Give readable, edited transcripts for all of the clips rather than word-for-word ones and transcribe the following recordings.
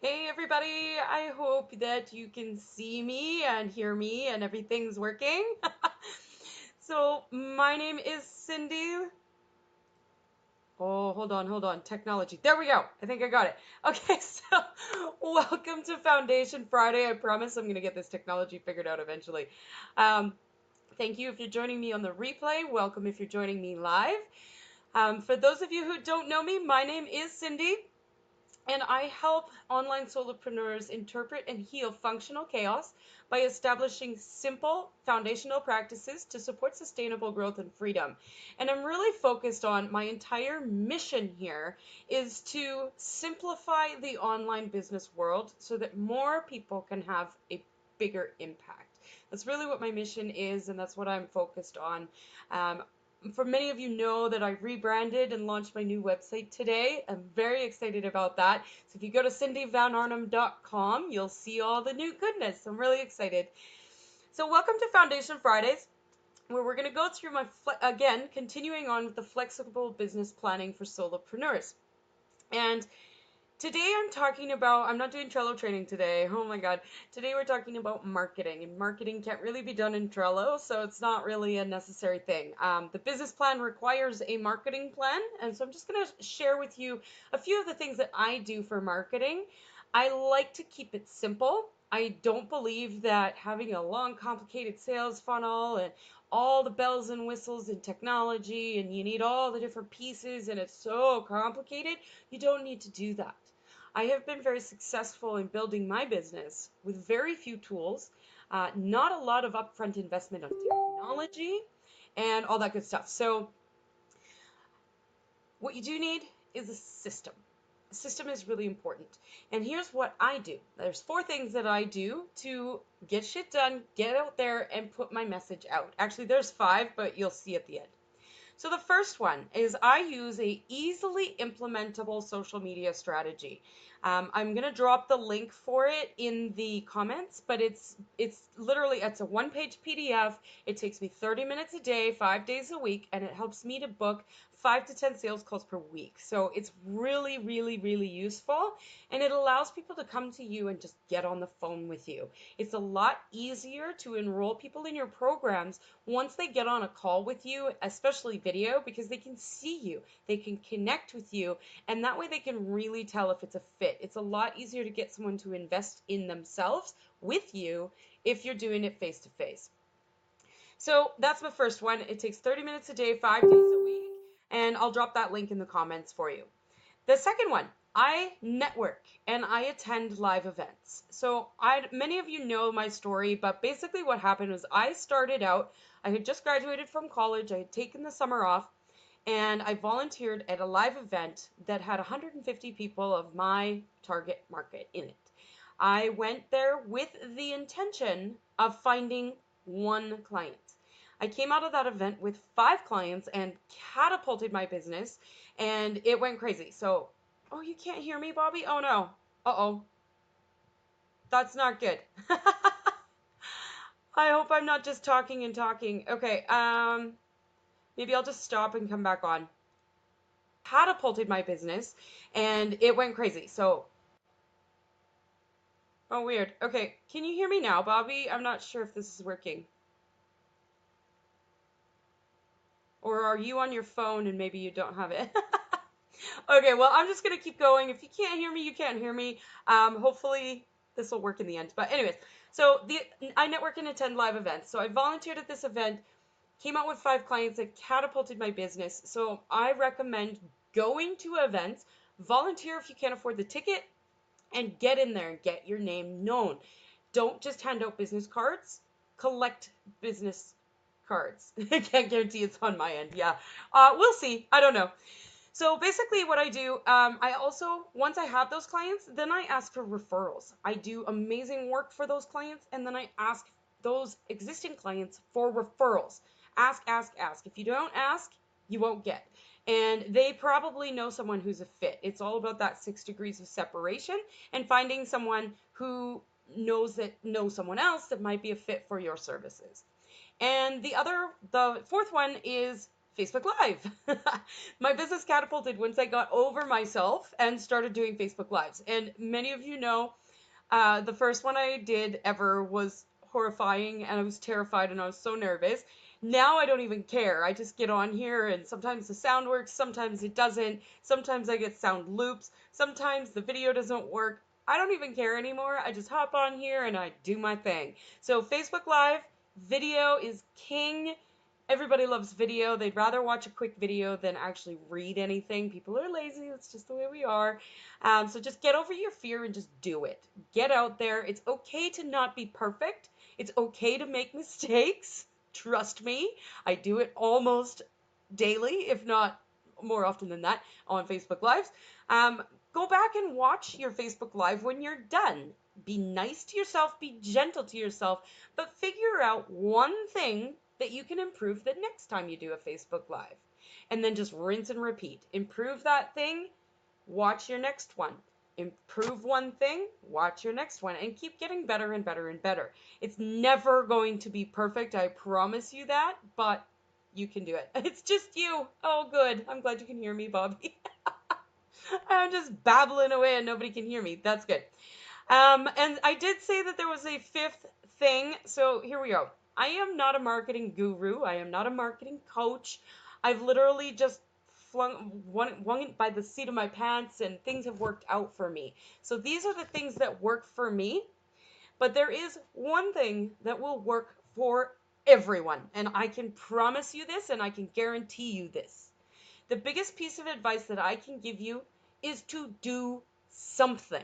Hey everybody, I hope that you can see me and hear me and everything's working. So, my name is Cindy. Oh, hold on. Technology. There we go. I think I got it. Okay, so welcome to Foundation Friday. I promise I'm going to get this technology figured out eventually. Um, Thank you if you're joining me on the replay. Welcome if you're joining me live. For those of you who don't know me, my name is Cindy. And I help online solopreneurs interpret and heal functional chaos by establishing simple foundational practices to support sustainable growth and freedom. And I'm really focused on my entire mission here is to simplify the online business world so that more people can have a bigger impact. That's really what my mission is, and that's what I'm focused on. For many of you know that I rebranded and launched my new website today. I'm very excited about that. So if you go to cindyvanarnhem.com, you'll see all the new goodness. I'm really excited. So welcome to Foundation Fridays, where we're going to go through again, continuing on with the flexible business planning for solopreneurs. And today I'm not doing Trello training today. Oh my God. Today we're talking about marketing, and marketing can't really be done in Trello, so it's not really a necessary thing. The business plan requires a marketing plan, and so I'm just going to share with you a few of the things that I do for marketing. I like to keep it simple. I don't believe that having a long, complicated sales funnel and all the bells and whistles and technology, and you need all the different pieces, and it's so complicated. You don't need to do that. I have been very successful in building my business with very few tools, not a lot of upfront investment on technology, and all that good stuff. So, what you do need is a system. A system is really important. And here's what I do. There's 4 things that I do to get shit done, get out there, and put my message out. Actually, there's 5, but you'll see at the end. So the first one is I use a easily implementable social media strategy. I'm gonna drop the link for it in the comments, but it's a 1-page PDF. It takes me 30 minutes a day, 5 days a week, and it helps me to book 5 to 10 sales calls per week. So it's really, really, really useful, and it allows people to come to you and just get on the phone with you. It's a lot easier to enroll people in your programs once they get on a call with you, especially video, because they can see you, they can connect with you, and that way they can really tell if it's a fit. It's a lot easier to get someone to invest in themselves with you if you're doing it face to face. So that's my first one. It takes 30 minutes a day, 5 days a week, and I'll drop that link in the comments for you. The second one, I network and I attend live events. So many of you know my story, but basically what happened was I started out, I had just graduated from college, I had taken the summer off, and I volunteered at a live event that had 150 people of my target market in it. I went there with the intention of finding one client. I came out of that event with 5 clients and catapulted my business, and it went crazy. So, oh, you can't hear me, Bobby? Oh no. Uh-oh. That's not good. I hope I'm not just talking and talking. Okay, maybe I'll just stop and come back on. Catapulted my business, and it went crazy. So, oh, weird. Okay, can you hear me now, Bobby? I'm not sure if this is working. Or are you on your phone and maybe you don't have it? Okay, well, I'm just going to keep going. If you can't hear me, you can't hear me. Hopefully, this will work in the end. But anyways, I network and attend live events. So I volunteered at this event, came out with 5 clients that catapulted my business. So I recommend going to events, volunteer if you can't afford the ticket, and get in there and get your name known. Don't just hand out business cards, collect business cards. I can't guarantee it's on my end. Yeah. We'll see. I don't know. So basically what I do, I also, once I have those clients, then I ask for referrals. I do amazing work for those clients, and then I ask those existing clients for referrals. Ask, ask, ask. If you don't ask, you won't get. And they probably know someone who's a fit. It's all about that 6 degrees of separation and finding someone who knows someone else that might be a fit for your services. And the 4th one is Facebook Live. My business catapulted once I got over myself and started doing Facebook Lives. And many of you know, the first one I did ever was horrifying and I was terrified and I was so nervous. Now I don't even care. I just get on here and sometimes the sound works, sometimes it doesn't. Sometimes I get sound loops, sometimes the video doesn't work. I don't even care anymore. I just hop on here and I do my thing. So Facebook Live, video is king. Everybody loves video. They'd rather watch a quick video than actually read anything. People are lazy. That's just the way we are. So just get over your fear and just do it. Get out there. It's okay to not be perfect. It's okay to make mistakes. Trust me. I do it almost daily, if not more often than that, on Facebook Lives. Go back and watch your Facebook Live when you're done. Be nice to yourself, be gentle to yourself, but figure out one thing that you can improve the next time you do a Facebook Live. And then just rinse and repeat. Improve that thing, watch your next one. Improve one thing, watch your next one, and keep getting better and better and better. It's never going to be perfect, I promise you that, but you can do it. It's just you. Oh, good. I'm glad you can hear me, Bobby. I'm just babbling away and nobody can hear me. That's good. And I did say that there was a fifth thing, so here we go. I am not a marketing guru. I am not a marketing coach. I've literally just wung it by the seat of my pants, and things have worked out for me. So these are the things that work for me, but there is one thing that will work for everyone, and I can promise you this, and I can guarantee you this. The biggest piece of advice that I can give you is to do something.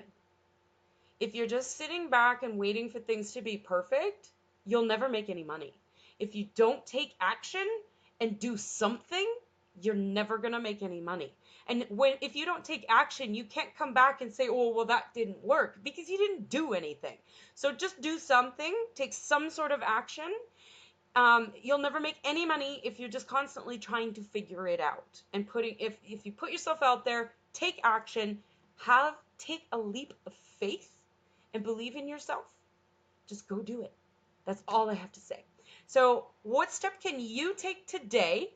If you're just sitting back and waiting for things to be perfect, you'll never make any money. If you don't take action and do something, you're never going to make any money. And if you don't take action, you can't come back and say, oh, well, that didn't work, because you didn't do anything. So just do something, take some sort of action. You'll never make any money if you're just constantly trying to figure it out. And if you put yourself out there, take action, take a leap of faith and believe in yourself, just go do it. That's all I have to say. So what step can you take today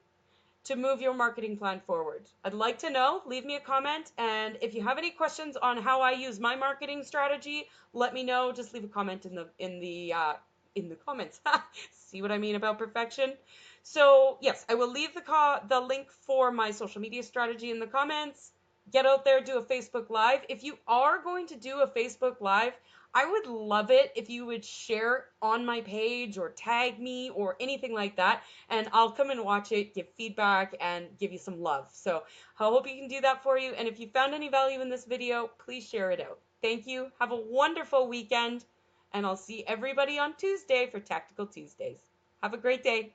to move your marketing plan forward? I'd like to know. Leave me a comment. And if you have any questions on how I use my marketing strategy, let me know. Just leave a comment in the comments. See what I mean about perfection? So yes, I will leave the link for my social media strategy in the comments. Get out there, do a Facebook Live. If you are going to do a Facebook Live, I would love it if you would share on my page or tag me or anything like that, and I'll come and watch it, give feedback, and give you some love. So I hope you can do that for you. And if you found any value in this video, please share it out. Thank you. Have a wonderful weekend, and I'll see everybody on Tuesday for Tactical Tuesdays. Have a great day.